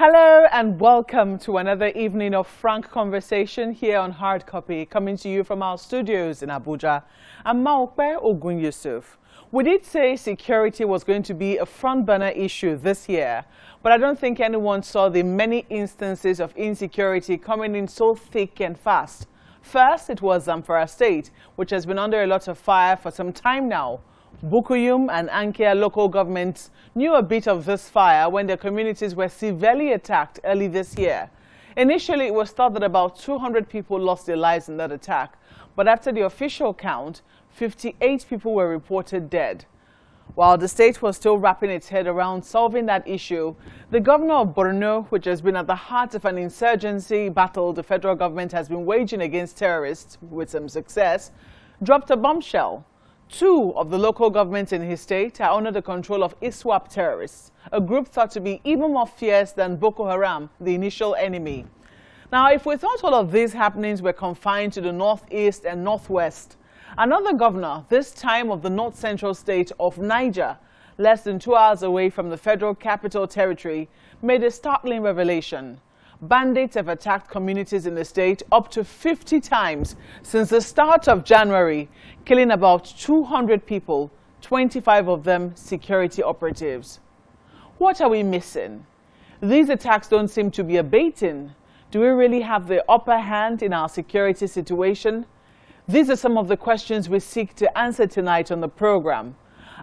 Hello and welcome to another evening of frank conversation here on Hard Copy, coming to you from our studios in Abuja. I'm Maokbe Ogun Yusuf. We did say security was going to be a front burner issue this year, but I don't think anyone saw the many instances of insecurity coming in so thick and fast. First, it was Zamfara State, which has been under a lot of fire for some time now. Bukuyum and Ankia local governments knew a bit of this fire when their communities were severely attacked early this year. Initially, it was thought that about 200 people lost their lives in that attack, but after the official count, 58 people were reported dead. While the state was still wrapping its head around solving that issue, the governor of Borno, which has been at the heart of an insurgency battle the federal government has been waging against terrorists with some success, dropped a bombshell. 2 of the local governments in his state are under the control of ISWAP terrorists, a group thought to be even more fierce than Boko Haram, the initial enemy. Now, if we thought all of these happenings were confined to the northeast and northwest, another governor, this time of the north-central state of Niger, less than 2 hours away from the federal capital territory, made a startling revelation. Bandits have attacked communities in the state up to 50 times since the start of January, killing about 200 people, 25 of them security operatives. What are we missing? These attacks don't seem to be abating. Do we really have the upper hand in our security situation? These are some of the questions we seek to answer tonight on the program.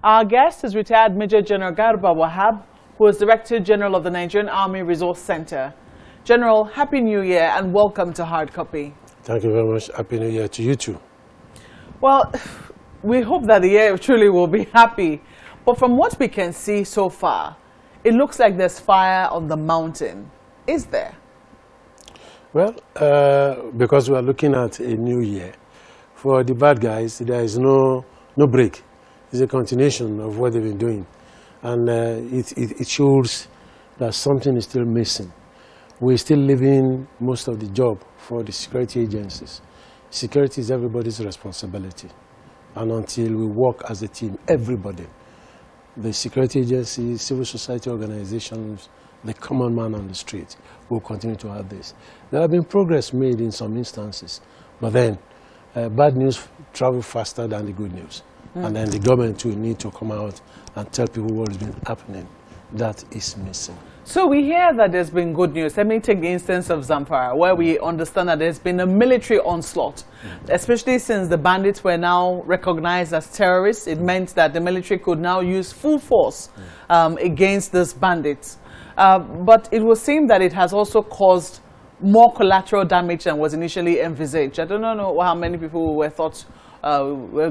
Our guest is retired Major General Garba Wahab, who is Director General of the Nigerian Army Resource Center. General, Happy New Year and welcome to Hard Copy. Thank you very much. Happy New Year to you too. Well, we hope that the year truly will be happy. But from what we can see so far, it looks like there's fire on the mountain. Is there? Well, because we are looking at a new year, for the bad guys, there is no break. It's a continuation of what they've been doing. And it shows that something is still missing. We're still leaving most of the job for the security agencies. Security is everybody's responsibility. And until we work as a team, everybody, the security agencies, civil society organizations, the common man on the street, will continue to have this. There have been progress made in some instances, but then bad news travels faster than the good news. And then the government will need to come out and tell people what has been happening. That is missing. So we hear that there's been good news. Let me take the instance of Zamfara, where we understand that there's been a military onslaught, especially since the bandits were now recognized as terrorists. It meant that the military could now use full force against these bandits. But it would seem that it has also caused more collateral damage than was initially envisaged. I don't know how many people we thought we're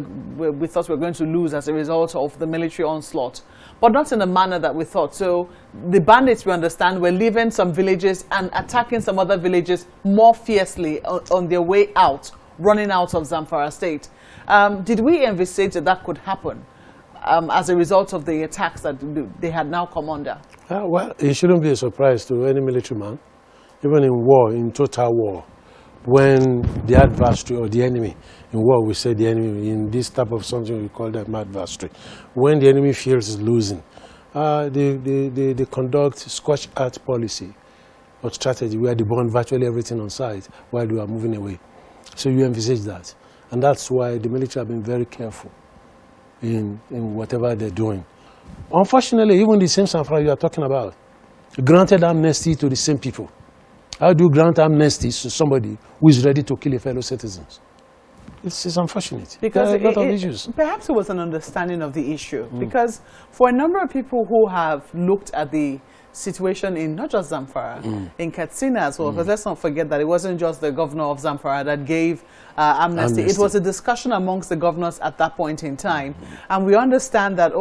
going to lose as a result of the military onslaught, but not in the manner that we thought. So the bandits, we understand, were leaving some villages and attacking some other villages more fiercely on their way out, running out of Zamfara State. Did we envisage that could happen as a result of the attacks that they had now come under? Well, it shouldn't be a surprise to any military man, even in war, in total war. When the adversary or the enemy, in war we say the enemy, in this type of something we call them adversary, when the enemy feels is losing, they conduct scorched earth policy or strategy where they burn virtually everything on sight while we are moving away. So you envisage that. And that's why the military have been very careful in whatever they're doing. Unfortunately, even the same Zamfara you are talking about granted amnesty to the same people. How do you grant amnesty to somebody who is ready to kill a fellow citizens? It's unfortunate. Because there are a lot of issues. Perhaps it was an understanding of the issue. Because for a number of people who have looked at the situation in not just Zamfara, in Katsina as well, because let's not forget that it wasn't just the governor of Zamfara that gave amnesty. It was a discussion amongst the governors at that point in time. And we understand that,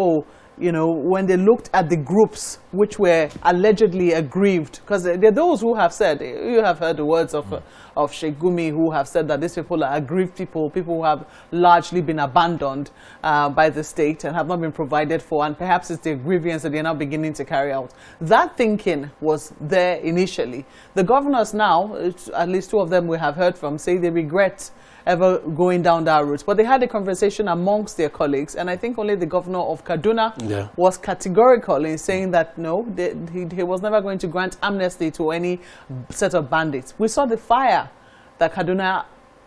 you know, when they looked at the groups which were allegedly aggrieved, because there are those who have said, you have heard the words of Sheikh Gumi, who have said that these people are aggrieved people who have largely been abandoned by the state and have not been provided for, and perhaps it's the grievance that they're now beginning to carry out. That thinking was there initially. The governors now, at least 2 of them we have heard from, say they regret ever going down that route. But they had a conversation amongst their colleagues, and I think only the governor of Kaduna was categorical in saying that no, he was never going to grant amnesty to any set of bandits. We saw the fire that Kaduna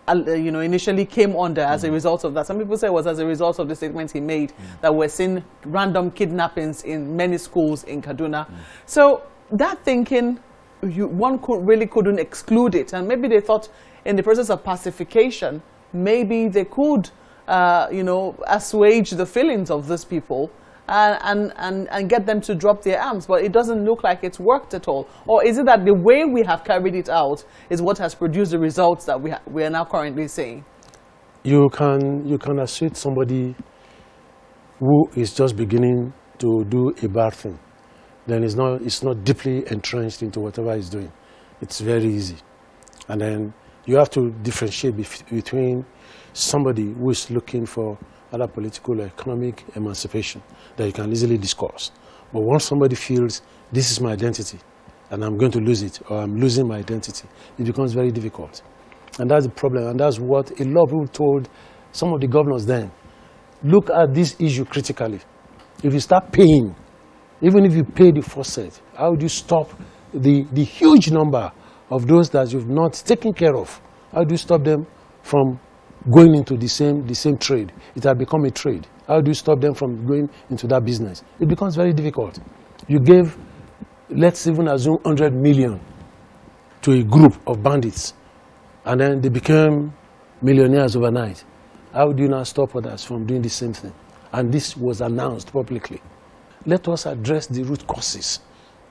initially came under as a result of that. Some people say it was as a result of the statements he made that we're seeing random kidnappings in many schools in Kaduna. So that thinking, one really couldn't exclude it. And maybe they thought in the process of pacification, maybe they could, assuage the feelings of these people and get them to drop their arms. But it doesn't look like it's worked at all. Or is it that the way we have carried it out is what has produced the results that we are now currently seeing? You can assuage somebody who is just beginning to do a bad thing. Then it's not deeply entrenched into whatever he's doing. It's very easy. And then you have to differentiate between somebody who is looking for other political or economic emancipation that you can easily discuss. But once somebody feels this is my identity and I'm going to lose it, or I'm losing my identity, it becomes very difficult. And that's the problem, and that's what a lot of people told some of the governors then. Look at this issue critically. If you start paying, even if you pay the first set, how do you stop the huge number of those that you've not taken care of? How do you stop them from going into the same trade? It has become a trade. How do you stop them from going into that business? It becomes very difficult. You gave, let's even assume 100 million to a group of bandits, and then they became millionaires overnight. How do you now stop others from doing the same thing? And this was announced publicly. Let us address the root causes.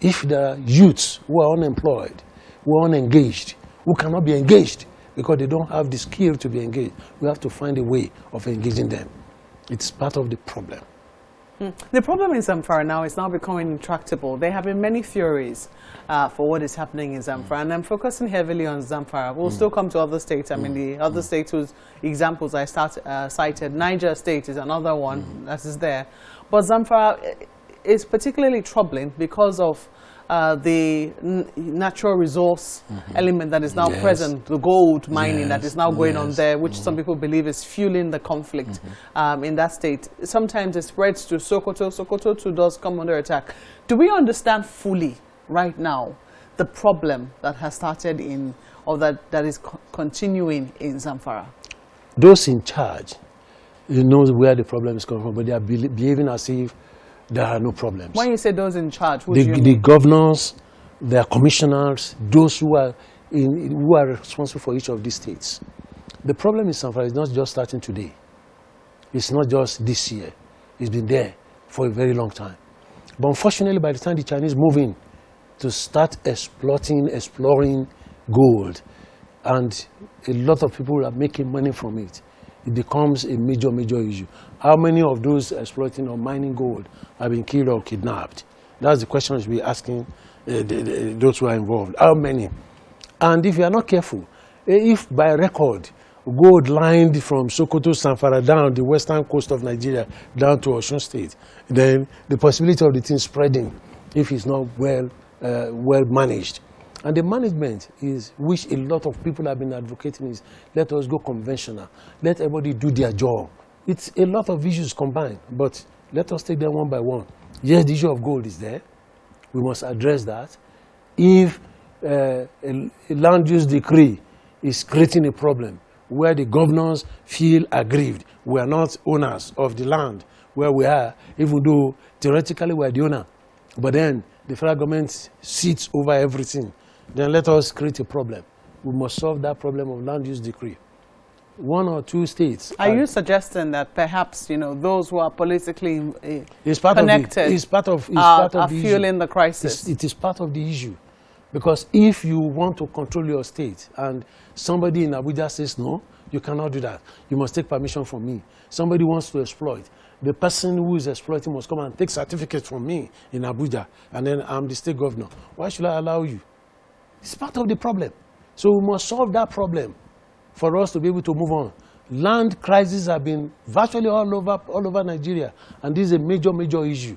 If there are youths who are unemployed, who are unengaged, who cannot be engaged because they don't have the skill to be engaged, we have to find a way of engaging them. It's part of the problem. The problem in Zamfara now is now becoming intractable. There have been many theories for what is happening in Zamfara, and I'm focusing heavily on Zamfara. We'll still come to other states. I mean, the other states whose examples I cited, Niger State is another one that is there. But Zamfara is particularly troubling because of the natural resource element that is now present, the gold mining that is now going on there, which some people believe is fueling the conflict in that state. Sometimes it spreads to Sokoto. Sokoto too does come under attack. Do we understand fully right now the problem that has started in, or that is continuing in Zamfara? Those in charge, you know where the problem is coming from, but they are behaving as if there are no problems. When you say those in charge, the governors, their commissioners, those who are responsible for each of these states. The problem in Zamfara is not just starting today. It's not just this year. It's been there for a very long time. But unfortunately, by the time the Chinese move in to start exploring gold, and a lot of people are making money from it, it becomes a major issue. How many of those exploiting or mining gold have been killed or kidnapped? That's the question we should be asking those who are involved. How many? And if you are not careful, if by record gold lined from Sokoto, Zamfara down the western coast of Nigeria down to Osun State, then the possibility of the thing spreading, if it's not well managed. And the management is, which a lot of people have been advocating, is let us go conventional. Let everybody do their job. It's a lot of issues combined, but let us take them one by one. Yes, the issue of gold is there. We must address that. If a land use decree is creating a problem where the governors feel aggrieved, we are not owners of the land where we are, even though theoretically we are the owner, but then the federal government sits over everything, then let us create a problem. We must solve that problem of land use decree. One or two states. Are you suggesting that perhaps those who are politically connected are fueling the crisis? It is part of the issue, because if you want to control your state and somebody in Abuja says no, you cannot do that. You must take permission from me. Somebody wants to exploit. The person who is exploiting must come and take certificate from me in Abuja, and then I'm the state governor. Why should I allow you? It's part of the problem. So we must solve that problem for us to be able to move on. Land crises have been virtually all over Nigeria, and this is a major issue.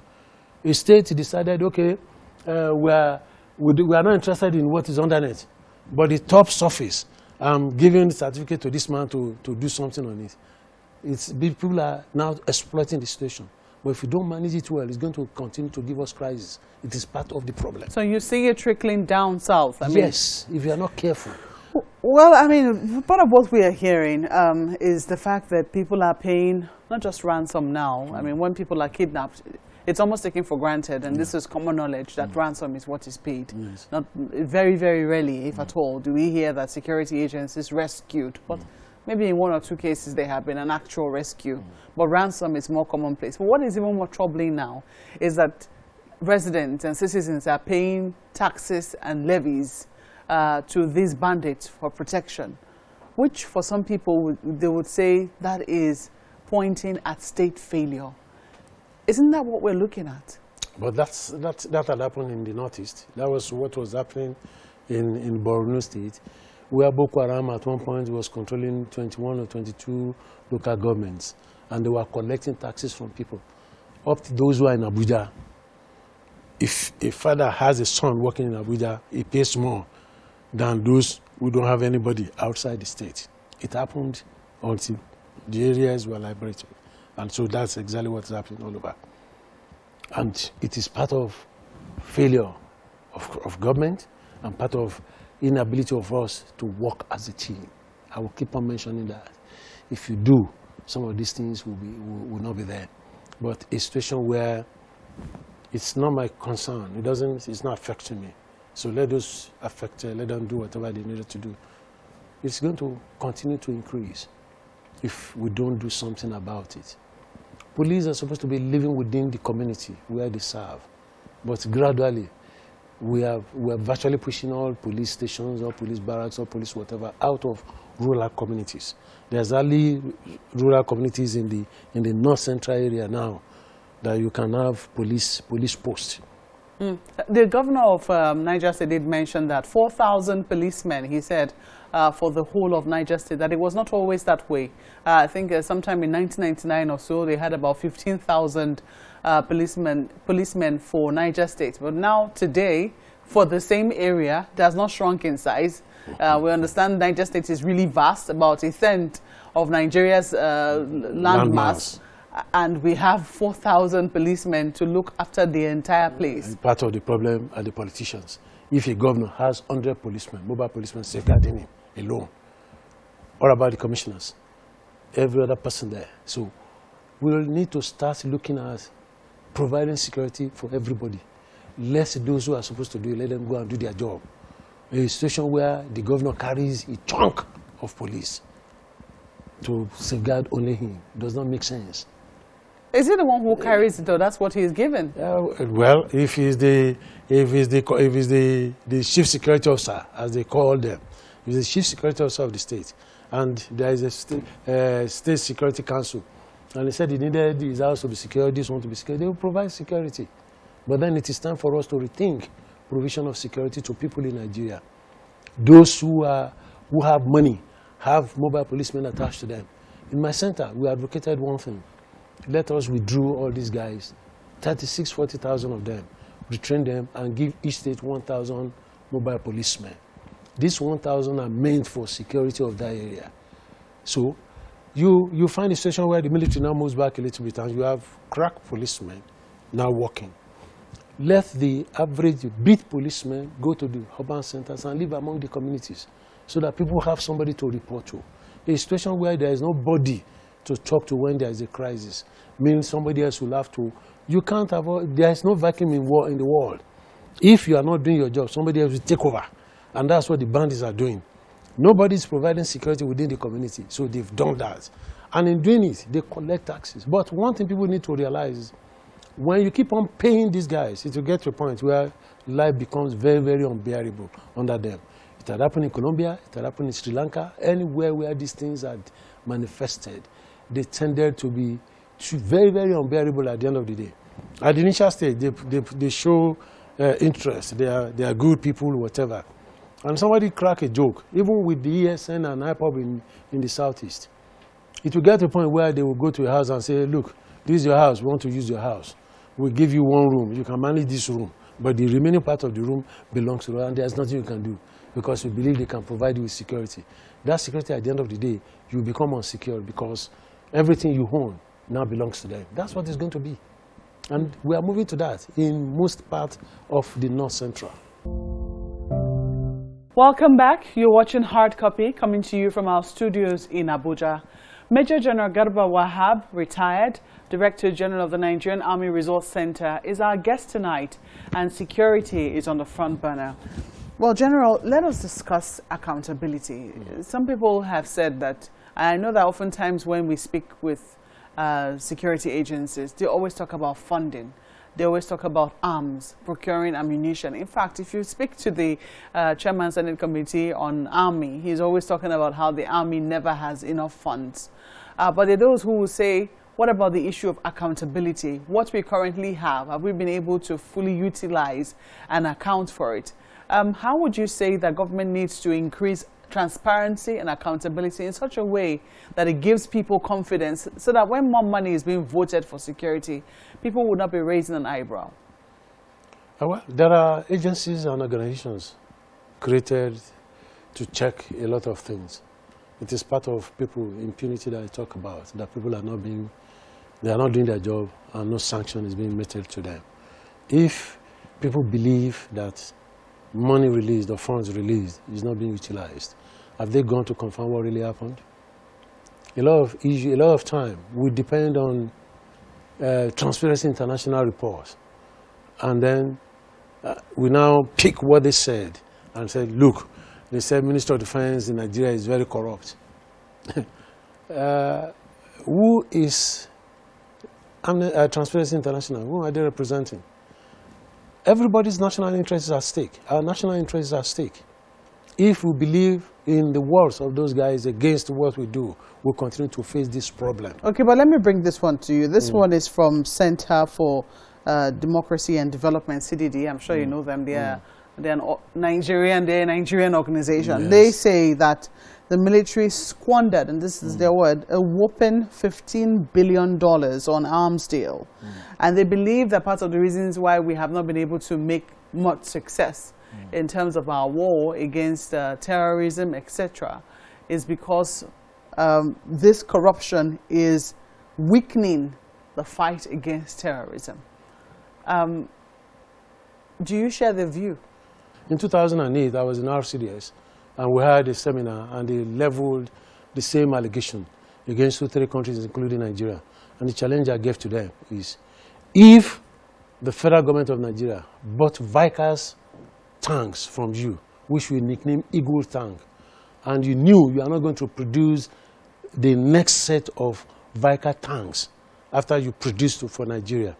A state decided, okay, we are not interested in what is underneath, but the top surface, I'm giving the certificate to this man to do something on it. People are now exploiting the situation. But if you don't manage it well, it's going to continue to give us crisis. It is part of the problem. So you see it trickling down south? Yes, if you are not careful. Well, I mean, part of what we are hearing is the fact that people are paying not just ransom now. I mean, when people are kidnapped, it's almost taken for granted, and this is common knowledge that ransom is what is paid. Yes. Not very, very rarely, if at all, do we hear that security agencies rescued. But maybe in 1 or 2 cases there have been an actual rescue. But ransom is more commonplace. But what is even more troubling now is that residents and citizens are paying taxes and levies to these bandits for protection, which for some people, they would say that is pointing at state failure. Isn't that what we're looking at? But that had happened in the Northeast. That was what was happening in Borno State, where Boko Haram at one point was controlling 21 or 22 local governments, and they were collecting taxes from people, up to those who are in Abuja. If a father has a son working in Abuja, he pays more than those who don't have anybody outside the state. It happened until the areas were liberated. And so that's exactly what's happening all over. And it is part of failure of government and part of inability of us to work as a team. I will keep on mentioning that. If you do, some of these things will not be there. But a situation where it's not my concern, it's not affecting me. So let those affected, let them do whatever they needed to do. It's going to continue to increase if we don't do something about it. Police are supposed to be living within the community where they serve. But gradually, we're virtually pushing all police stations, all police barracks, all police whatever out of rural communities. There's only rural communities in the north central area now that you can have police posts. The governor of Niger State did mention that 4,000 policemen, he said, for the whole of Niger State, that it was not always that way. I think sometime in 1999 or so, they had about 15,000 policemen for Niger State. But now, today, for the same area, it has not shrunk in size. We understand Niger State is really vast, about 1/10 of Nigeria's landmass. And we have 4,000 policemen to look after the entire place. And part of the problem are the politicians. If a governor has 100 policemen, mobile policemen safeguarding him alone, what about the commissioners? Every other person there. So we'll need to start looking at providing security for everybody. Let those who are supposed to do it, let them go and do their job. A situation where the governor carries a chunk of police to safeguard only him does not make sense. Is he the one who carries it, though? That's what he's given. Well, if he's the chief security officer, as they call them, he's the chief security officer of the state, and there is a state security council, and he said he needed his house to be secure, this one to be secure. They will provide security, but then it is time for us to rethink provision of security to people in Nigeria. Those who have money have mobile policemen attached to them. In my center, we advocated one thing. Let us withdraw all these guys, 40,000 of them, retrain them, and give each state 1,000 mobile policemen. These 1,000 are meant for security of that area. So you find a situation where the military now moves back a little bit, and you have crack policemen now working. Let the average beat policemen go to the urban centers and live among the communities so that people have somebody to report to. A situation where there is nobody to talk to when there is a crisis means somebody else will have to. You can't avoid. There is no vacuum in the world. If you are not doing your job, somebody else will take over, and that's what the bandits are doing. Nobody is providing security within the community, so they've done that, and in doing it, they collect taxes. But one thing people need to realize is, when you keep on paying these guys, it will get to a point where life becomes very, very unbearable under them. It had happened in Colombia. It had happened in Sri Lanka. Anywhere where these things had manifested, they tended to be very, very unbearable at the end of the day. At the initial stage, they show interest. They are good people, whatever. And somebody crack a joke, even with the ESN and IPOB in the southeast. It will get to a point where they will go to a house and say, look, this is your house. We want to use your house. We'll give you one room. You can manage this room. But the remaining part of the room belongs to them, and there's nothing you can do because we believe they can provide you with security. That security, at the end of the day, you become unsecure because everything you own now belongs to them. That's what it's going to be. And we are moving to that in most parts of the North Central. Welcome back. You're watching Hard Copy, coming to you from our studios in Abuja. Major General Garba Wahab, retired Director General of the Nigerian Army Resource Center, is our guest tonight, and security is on the front burner. Well, General, let us discuss accountability. Some people have said that, I know that oftentimes when we speak with security agencies, they always talk about funding. They always talk about arms, procuring ammunition. In fact, if you speak to the Chairman Senate Committee on Army, he's always talking about how the Army never has enough funds. But there are those who will say, what about the issue of accountability? What we currently have we been able to fully utilize and account for it? How would you say that government needs to increase transparency and accountability in such a way that it gives people confidence so that when more money is being voted for security, people would not be raising an eyebrow? Well, there are agencies and organizations created to check a lot of things. It is part of people impunity that I talk about, that people are not doing their job and no sanction is being meted to them. If people believe that money released or funds released is not being utilized, have they gone to confirm what really happened? A lot of time we depend on Transparency International reports, and then we now pick what they said and said, look, they said Minister of Defense in Nigeria is very corrupt. Who is Transparency International? Who are they representing? Everybody's national interest is at stake. Our national interest is at stake. If we believe in the words of those guys against what we do, we'll continue to face this problem. Okay, but let me bring this one to you. This one is from Center for Democracy and Development, CDD. I'm sure you know them. They're a Nigerian organization. Yes. They say that the military squandered, and this is their word, a whopping $15 billion on arms deal. And they believe that part of the reasons why we have not been able to make much success in terms of our war against terrorism, etc., is because this corruption is weakening the fight against terrorism. Do you share the view? In 2008, I was in RCDS, and we had a seminar, and they leveled the same allegation against 2-3 countries, including Nigeria. And the challenge I gave to them is, if the federal government of Nigeria bought Vickers tanks from you, which we nickname Eagle tank, and you knew you are not going to produce the next set of Vickers tanks after you produced for Nigeria,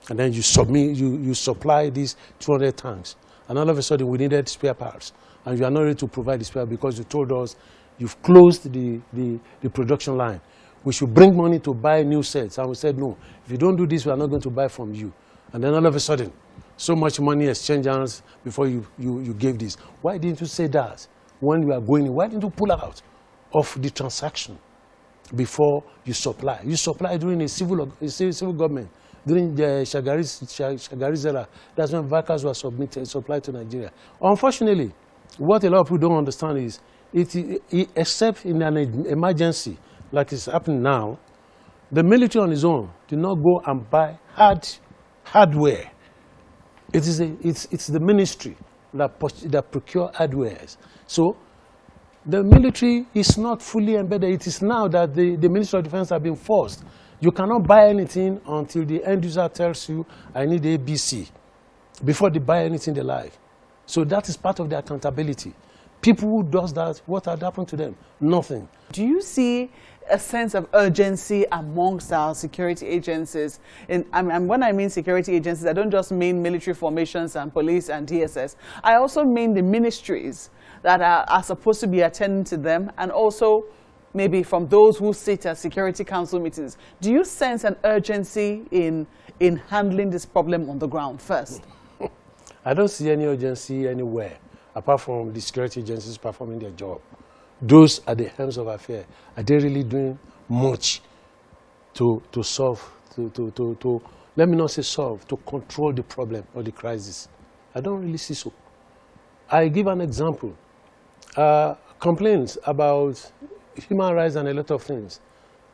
and then you supply these 200 tanks, and all of a sudden we needed spare parts, and you are not ready to provide the spare because you told us you've closed the production line. We should bring money to buy new sets, and we said no. If you don't do this, we are not going to buy from you. And then all of a sudden, so much money exchanged hands before you gave this. Why didn't you say that when you are going in? Why didn't you pull out of the transaction before you supply? You supply during a civil government. During the Shagari's era, that's when Vickers were supplied to Nigeria. Unfortunately, what a lot of people don't understand is, except in an emergency like it's happening now, the military on its own did not go and buy hardware. It's the ministry that procure hardware. So the military is not fully embedded. It is now that the Ministry of Defense have been forced. You cannot buy anything until the end user tells you, I need ABC, before they buy anything they like. So that is part of the accountability. People who does that, what had happened to them? Nothing. Do you see a sense of urgency amongst our security agencies? And when I mean security agencies, I don't just mean military formations and police and DSS. I also mean the ministries that are supposed to be attending to them, and also maybe from those who sit at Security Council meetings. Do you sense an urgency in handling this problem on the ground first? I don't see any urgency anywhere, apart from the security agencies performing their job. Those at the helms of affairs, are they really doing much to solve, let me not say solve, to control the problem or the crisis? I don't really see so. I give an example. Complaints about human rights and a lot of things.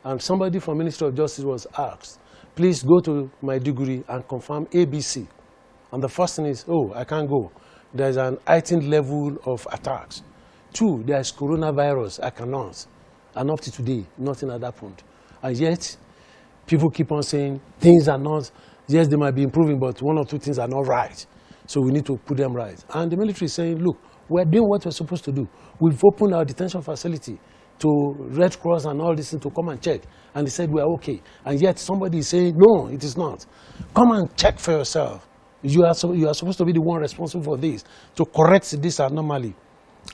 And somebody from Ministry of Justice was asked, please go to Maiduguri and confirm ABC. And the first thing is, oh, I can't go. There's an heightened level of attacks. 2, there's coronavirus, I cannot. And up to today, nothing at that point. And yet, people keep on saying things are not, yes, they might be improving, but 1 or 2 things are not right. So we need to put them right. And the military is saying, look, we're doing what we're supposed to do. We've opened our detention facility to Red Cross and all this thing to come and check. And they said, we're okay. And yet somebody is saying, no, it is not. Come and check for yourself. You are supposed to be the one responsible for this, to correct this anomaly.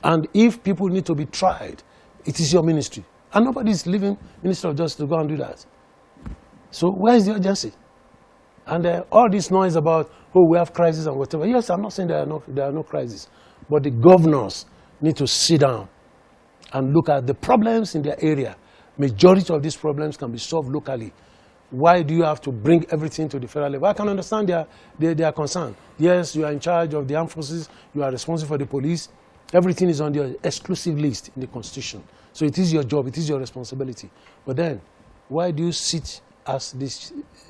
And if people need to be tried, it is your ministry. And nobody is leaving Minister of Justice to go and do that. So where is the urgency? And all this noise about, oh, we have crisis and whatever. Yes, I'm not saying there are no crises. But the governors need to sit down and look at the problems in their area. Majority of these problems can be solved locally. Why do you have to bring everything to the federal level? I can understand their concern. Yes, you are in charge of the armed forces. You are responsible for the police. Everything is on your exclusive list in the Constitution. So it is your job. It is your responsibility. But then, why do you sit as the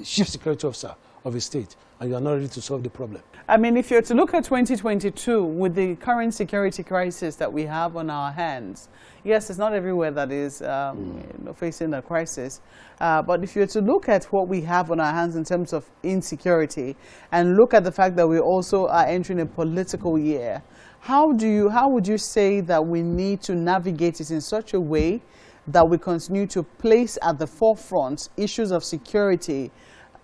chief security officer of a state and you are not ready to solve the problem? I mean, if you're to look at 2022 with the current security crisis that we have on our hands, yes, it's not everywhere that is facing a crisis. But if you're to look at what we have on our hands in terms of insecurity and look at the fact that we also are entering a political year, how would you say that we need to navigate it in such a way that we continue to place at the forefront issues of security,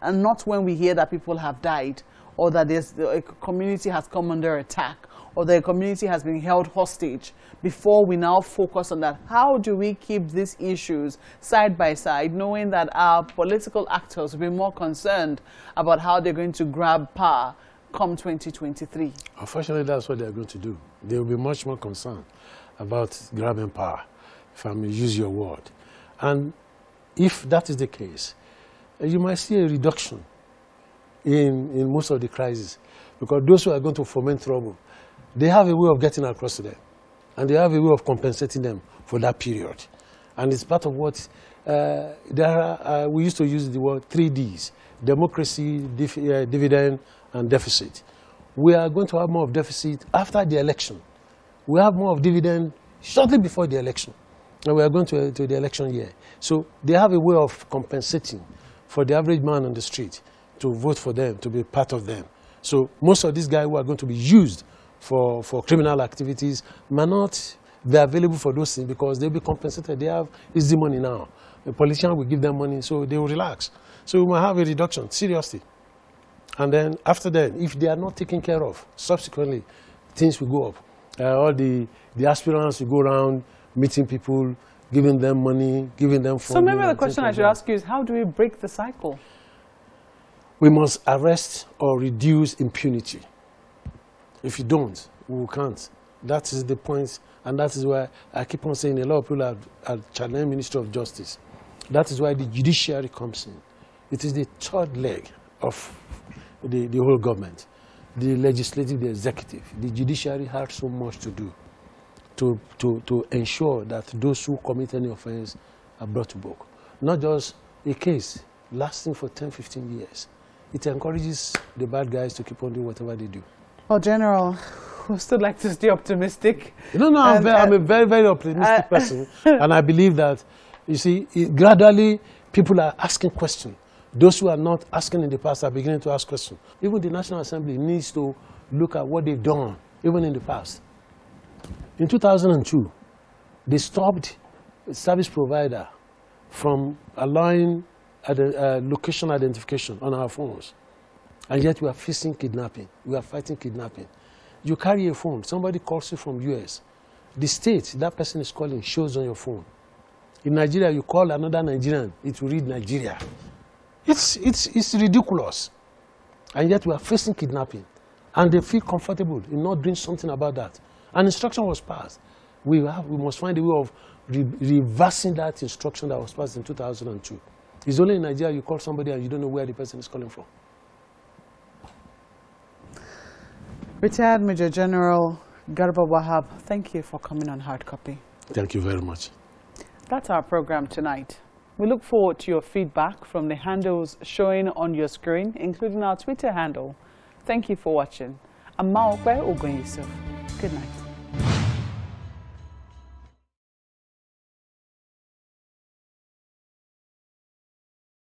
and not when we hear that people have died, or that a community has come under attack, or the community has been held hostage, before we now focus on that? How do we keep these issues side by side, knowing that our political actors will be more concerned about how they're going to grab power come 2023? Unfortunately, that's what they're going to do. They will be much more concerned about grabbing power, if I may use your word. And if that is the case, you might see a reduction in most of the crises, because those who are going to foment trouble, they have a way of getting across to them, and they have a way of compensating them for that period. And it's part of what we used to use the word 3Ds: democracy, dividend, and deficit. We are going to have more of deficit after the election. We have more of dividend shortly before the election, and we are going to the election year. So they have a way of compensating for the average man on the street to vote for them, to be part of them. So most of these guys who are going to be used for criminal activities may not be available for those things, because they'll be compensated. They have easy money now. The politician will give them money, so they will relax. So we might have a reduction, seriously. And then after that, if they are not taken care of, subsequently, things will go up. All the aspirants will go around meeting people, giving them money, giving them funding. So maybe the question I should ask you is, how do we break the cycle? We must arrest or reduce impunity. If you don't, we can't. That is the point, and that is why I keep on saying a lot of people are challenging Ministry of Justice. That is why the judiciary comes in. It is the third leg of the whole government. The legislative, the executive. The judiciary has so much to do to ensure that those who commit any offense are brought to book. Not just a case lasting for 10, 15 years. It encourages the bad guys to keep on doing whatever they do. Well, General, we still like to stay optimistic. No, I'm a very, very optimistic person. And I believe that, you see, gradually people are asking questions. Those who are not asking in the past are beginning to ask questions. Even the National Assembly needs to look at what they've done, even in the past. In 2002, they stopped a service provider from allowing location identification on our phones. And yet we are facing kidnapping. We are fighting kidnapping. You carry a phone, somebody calls you from US. The state that person is calling shows on your phone. In Nigeria, you call another Nigerian, it will read Nigeria. It's ridiculous. And yet we are facing kidnapping. And they feel comfortable in not doing something about that. An instruction was passed. We must find a way of reversing that instruction that was passed in 2002. It's only in Nigeria you call somebody and you don't know where the person is calling from. Retired Major General Garba Wahab, thank you for coming on Hard Copy. Thank you very much. That's our program tonight. We look forward to your feedback from the handles showing on your screen, including our Twitter handle. Thank you for watching. I'm Maokwe Ogun Yusuf. Good night.